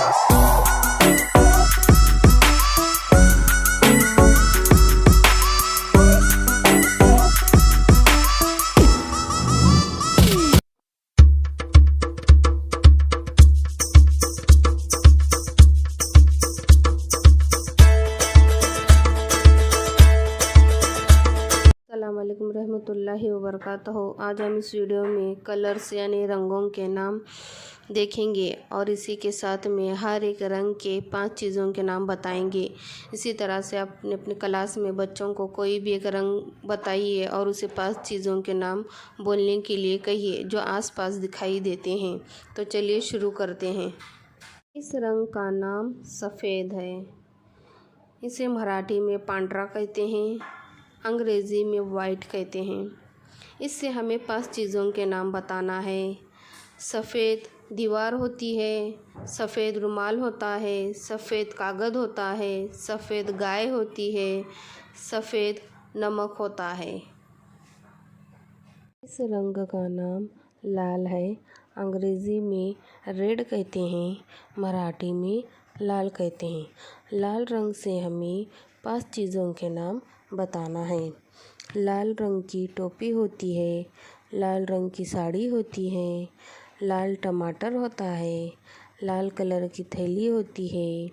अस्सलामुअलैकुम रहमतुल्लाहि व बरकातहू। आज हम इस वीडियो में कलर्स यानी रंगों के नाम देखेंगे और इसी के साथ में हर एक रंग के 5 चीज़ों के नाम बताएंगे। इसी तरह से आप अपने क्लास में बच्चों को कोई भी एक रंग बताइए और उसे 5 चीज़ों के नाम बोलने के लिए कहिए जो आसपास दिखाई देते हैं। तो चलिए शुरू करते हैं। इस रंग का नाम सफ़ेद है। इसे मराठी में पांढरा कहते हैं, अंग्रेज़ी में वाइट कहते हैं। इससे हमें 5 चीज़ों के नाम बताना है। सफ़ेद दीवार होती है, सफ़ेद रुमाल होता है, सफ़ेद कागज़ होता है, सफ़ेद गाय होती है, सफ़ेद नमक होता है। इस रंग का नाम लाल है। अंग्रेज़ी में रेड कहते हैं, मराठी में लाल कहते हैं। लाल रंग से हमें 5 चीज़ों के नाम बताना है। लाल रंग की टोपी होती है, लाल रंग की साड़ी होती है, लाल टमाटर होता है, लाल कलर की थैली होती है,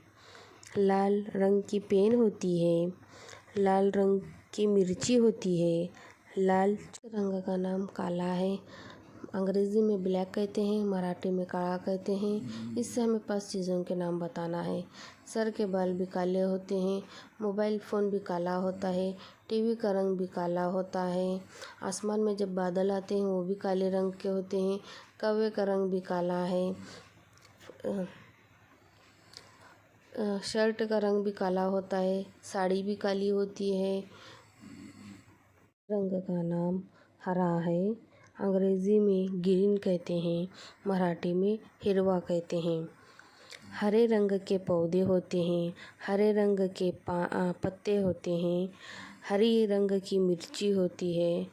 लाल रंग की पेन होती है, लाल रंग की मिर्ची होती है। लाल रंग का नाम काला है। अंग्रेज़ी में ब्लैक कहते हैं, मराठी में काला कहते हैं। इससे हमें 5 चीज़ों के नाम बताना है। सर के बाल भी काले होते हैं, मोबाइल फ़ोन भी काला होता है, टीवी का रंग भी काला होता है, आसमान में जब बादल आते हैं वो भी काले रंग के होते हैं, कौवे का रंग भी काला है, शर्ट का रंग भी काला होता है, साड़ी भी काली होती है। रंग का नाम हरा है। अंग्रेज़ी में ग्रीन कहते हैं, मराठी में हिरवा कहते हैं। हरे रंग के पौधे होते हैं, हरे रंग के पत्ते होते हैं, हरी रंग की मिर्ची होती है,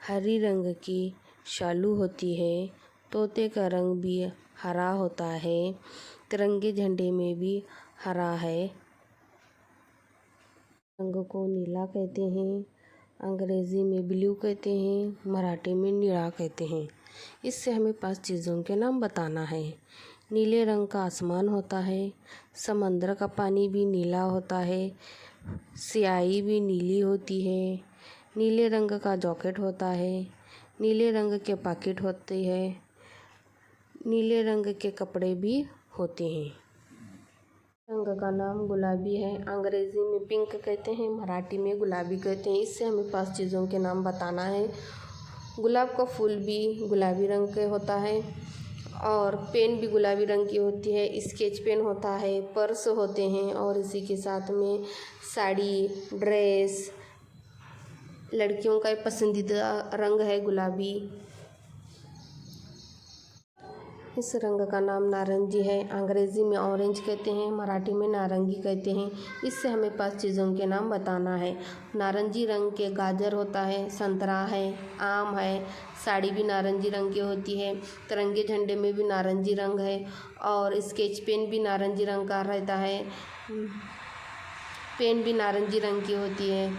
हरी रंग की शालू होती है। तोते का रंग भी हरा होता है। तिरंगे झंडे में भी हरा है। रंग को नीला कहते हैं, अंग्रेज़ी में ब्लू कहते हैं, मराठी में नीला कहते हैं। इससे हमें 5 चीज़ों के नाम बताना है। नीले रंग का आसमान होता है, समंदर का पानी भी नीला होता है, स्याही भी नीली होती है, नीले रंग का जैकेट होता है, नीले रंग के पैकेट होते हैं, नीले रंग के कपड़े भी होते हैं। रंग का नाम गुलाबी है। अंग्रेज़ी में पिंक कहते हैं, मराठी में गुलाबी कहते हैं। इससे हमें 5 चीज़ों के नाम बताना है। गुलाब का फूल भी गुलाबी रंग के होता है और पेन भी गुलाबी रंग की होती है। स्केच पेन होता है, पर्स होते हैं और इसी के साथ में साड़ी, ड्रेस, लड़कियों का पसंदीदा रंग है गुलाबी। इस रंग का नाम नारंगी है। अंग्रेज़ी में ऑरेंज कहते हैं, मराठी में नारंगी कहते हैं। इससे हमें 5 चीज़ों के नाम बताना है। नारंगी रंग के गाजर होता है, संतरा है, आम है, साड़ी भी नारंगी रंग की होती है, तिरंगे झंडे में भी नारंगी रंग है और स्केच पेन भी नारंगी रंग का रहता है, पेन भी नारंगी रंग की होती है।